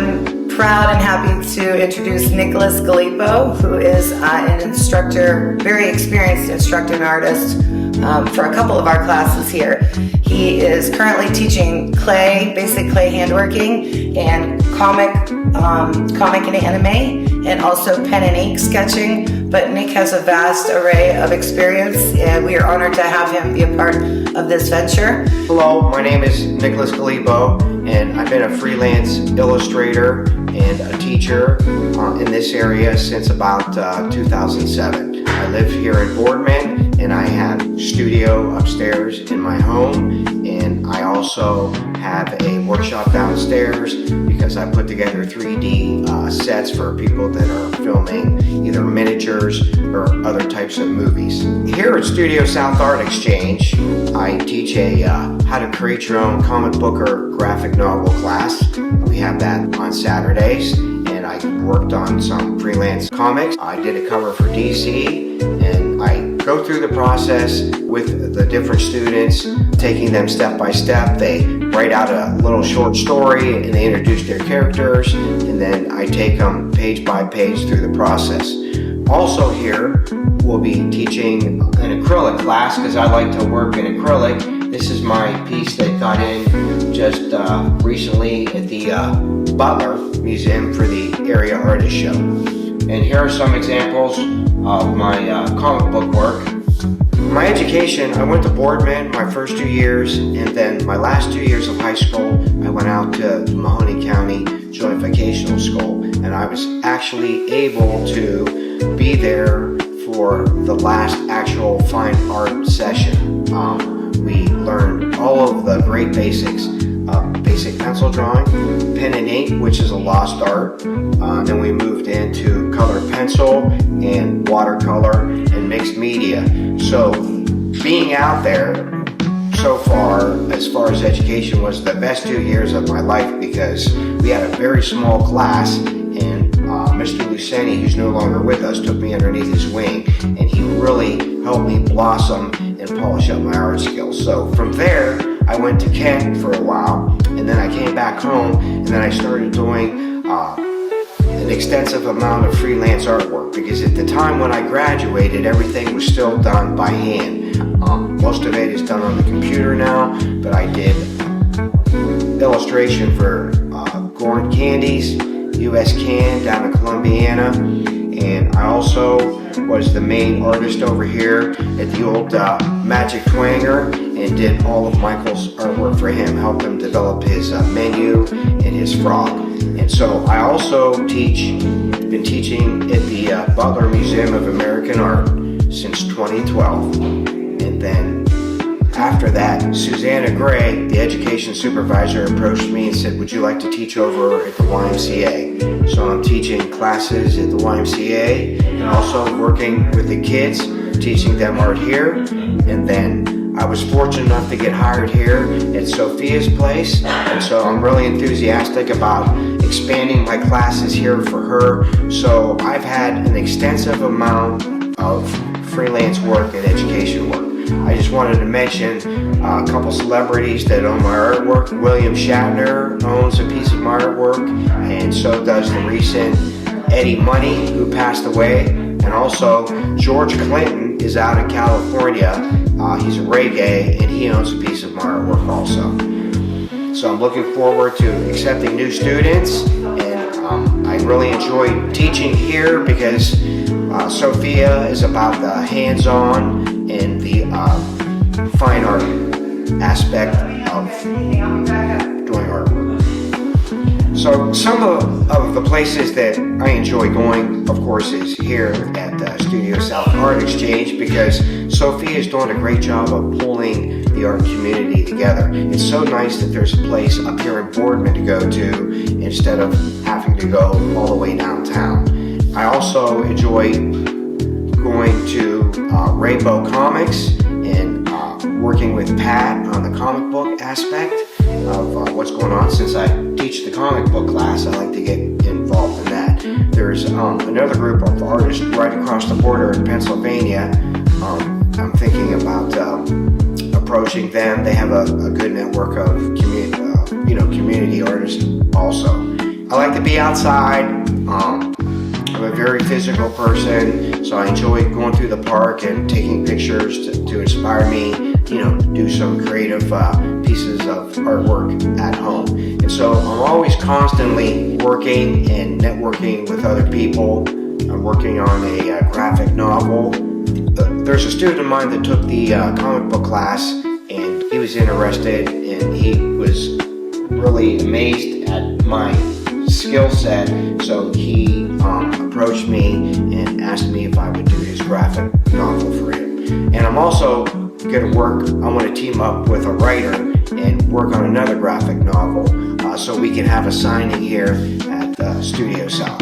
I'm proud and happy to introduce Nicholas Galipo, who is an instructor, very experienced instructor and artist for a couple of our classes here. He is currently teaching clay, basic clay handworking, and comic and anime, and also pen and ink sketching. But Nick has a vast array of experience, and we are honored to have him be a part of this venture. Hello, my name is Nicholas Galipo, and I've been a freelance illustrator and a teacher in this area since about 2007. I live here in Boardman, and I have a studio upstairs in my home, and I also have a workshop downstairs because I put together 3D sets for people that are filming either miniatures or other types of movies. Here at Studio South Art Exchange, I teach a how to create your own comic book or graphic novel class. We have that on Saturdays, and I worked on some freelance comics. I did a cover for DC, and I go through the process with the different students, taking them step by step. They write out a little short story and they introduce their characters, and then I take them page by page through the process. Also here, we'll be teaching an acrylic class because I like to work in acrylic. This is my piece that got in just recently at the Butler Museum for the Area Artist Show. And here are some examples of my comic book work. My education, I went to Boardman my first 2 years, and then my last 2 years of high school, I went out to Mahoney County Joint Vocational School, and I was actually able to be there for the last actual fine art session. We learned all of the great basics. Basic pencil drawing, pen and ink, which is a lost art. Then we moved into colored pencil and watercolor and mixed media. So being out there so far as education, was the best 2 years of my life because we had a very small class, and Mr. Luceni, who's no longer with us, took me underneath his wing, and he really helped me blossom and polish up my art skills. So from there, I went to Kent for a while, and then I came back home, and then I started doing an extensive amount of freelance artwork because at the time when I graduated, everything was still done by hand. Most of it is done on the computer now, but I did illustration for Gordon Candies, US Can down in Columbiana, and I also was the main artist over here at the old Magic Twanger and did all of Michael's artwork for him, helped him develop his menu and his frog. And so I also been teaching at the Butler Museum of American Art since 2012. And then after that, Susanna Gray, the education supervisor, approached me and said, would you like to teach over at the YMCA? So I'm teaching classes at the YMCA and also working with the kids, teaching them art here. And then I was fortunate enough to get hired here at Sophia's place, and so I'm really enthusiastic about expanding my classes here for her. So I've had an extensive amount of freelance work and education work. I just wanted to mention a couple celebrities that own my artwork. William Shatner owns a piece of my artwork, and so does the recent Eddie Money, who passed away. And also George Clinton is out in California. He's a reggae, and he owns a piece of my artwork also. So I'm looking forward to accepting new students, and I really enjoy teaching here because Sophia is about the hands-on and the fine art aspect of doing artwork. So some of the places that I enjoy going, of course, is here at Studio South Art Exchange because Sophia is doing a great job of pulling the art community together. It's so nice that there's a place up here in Boardman to go to instead of having to go all the way downtown. I also enjoy going to Rainbow Comics and working with Pat on the comic book aspect of what's going on. Since I teach the comic book class, I like to get involved in that. There's another group of artists right across the border in Pennsylvania. I'm thinking about approaching them. They have a good network of community artists also. I like to be outside. I'm a very physical person, so I enjoy going through the park and taking pictures to inspire me, to do some creative pieces of artwork at home. And so I'm always constantly working and networking with other people. I'm working on a graphic novel. There's a student of mine that took the comic book class, and he was interested, and he was really amazed at my skill set, so he approached me and asked me if I would do his graphic novel for him. And I'm also going to I want to team up with a writer and work on another graphic novel so we can have a signing here at Studio South.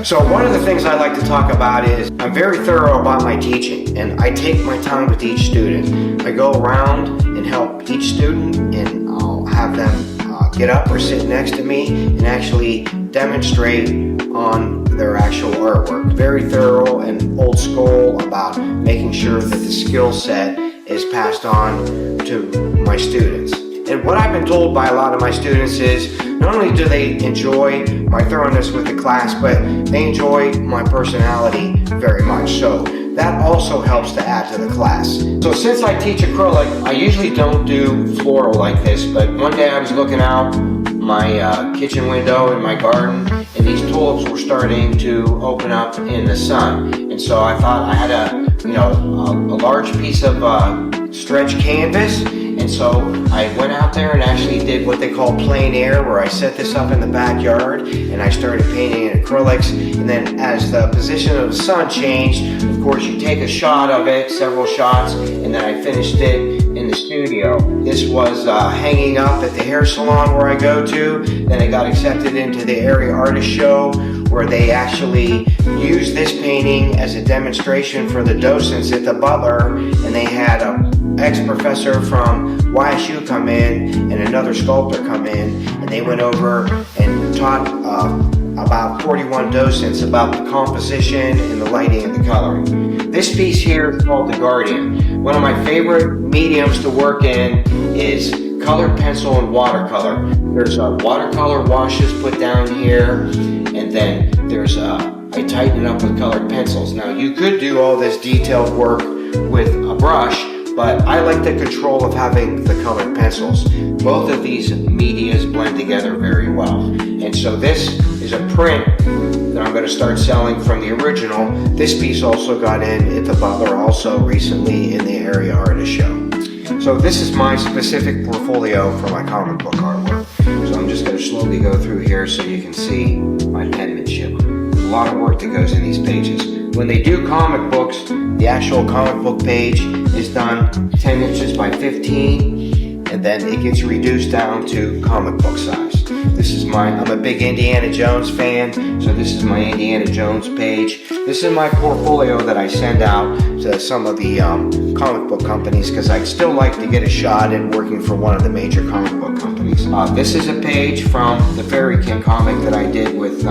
So one of the things I like to talk about is I'm very thorough about my teaching, and I take my time with each student. I go around and help each student, and I'll have them get up or sit next to me and actually demonstrate on their actual artwork. Very thorough and old school about making sure that the skill set is passed on to my students. And what I've been told by a lot of my students is not only do they enjoy my thoroughness with the class, but they enjoy my personality very much. So that also helps to add to the class. So since I teach acrylic, I usually don't do floral like this, but one day I was looking out my kitchen window in my garden, and these tulips were starting to open up in the sun. And so I thought I had a large piece of stretch canvas, and so I went out there and actually did what they call plein air, where I set this up in the backyard and I started painting in acrylics. And then as the position of the sun changed, of course you take a shot of it, several shots, and then I finished it in the studio. This was hanging up at the hair salon where I go to. Then it got accepted into the area artist show, where they actually used this painting as a demonstration for the docents at the Butler, and they had a ex-professor from YSU come in and another sculptor come in, and they went over and taught about 41 docents about the composition and the lighting and the coloring. This piece here is called the Guardian. One of my favorite mediums to work in is colored pencil and watercolor. There's watercolor washes put down here, and then there's I tighten it up with colored pencils. Now you could do all this detailed work with a brush, but I like the control of having the colored pencils. Both of these medias blend together very well. And so this is a print that I'm going to start selling from the original. This piece also got in at the Butler also recently in the area artist show. So this is my specific portfolio for my comic book artwork. So I'm just going to slowly go through here so you can see my penmanship. There's a lot of work that goes in these pages. When they do comic books, the actual comic book page is done 10 inches by 15, and then it gets reduced down to comic book size. I'm a big Indiana Jones fan, so this is my Indiana Jones page. This is my portfolio that I send out to some of the comic book companies, because I'd still like to get a shot at working for one of the major comic book companies. This is a page from the Fairy King comic that I did with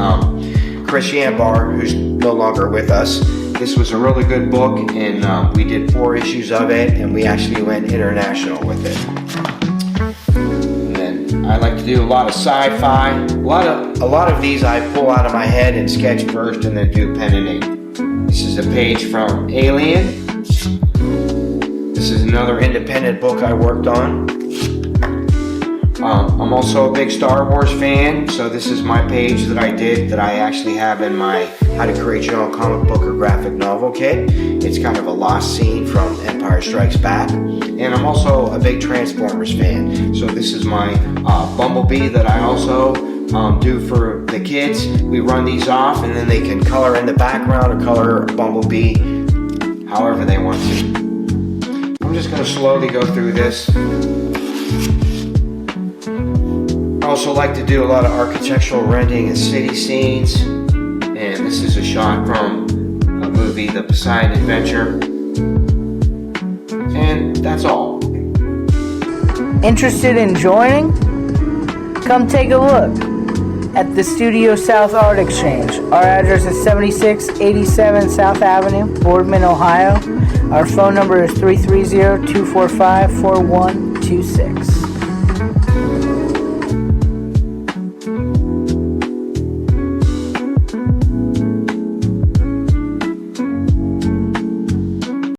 Chris Yambar, who's no longer with us. This was a really good book, and we did 4 issues of it, and we actually went international with it. And then I like to do a lot of sci-fi. A lot of these I pull out of my head and sketch first, and then do pen and ink. This is a page from Alien. This is another independent book I worked on. I'm also a big Star Wars fan, so this is my page that I did that I actually have in my How to Create Your Own Comic Book or Graphic Novel kit. It's kind of a lost scene from Empire Strikes Back. And I'm also a big Transformers fan, so this is my Bumblebee that I also do for the kids. We run these off, and then they can color in the background or color Bumblebee however they want to. I'm just going to slowly go through this. I also like to do a lot of architectural rendering and city scenes, and this is a shot from a movie, The Poseidon Adventure, and that's all. Interested in joining? Come take a look at the Studio South Art Exchange. Our address is 7687 South Avenue, Boardman, Ohio. Our phone number is 330-245-4126.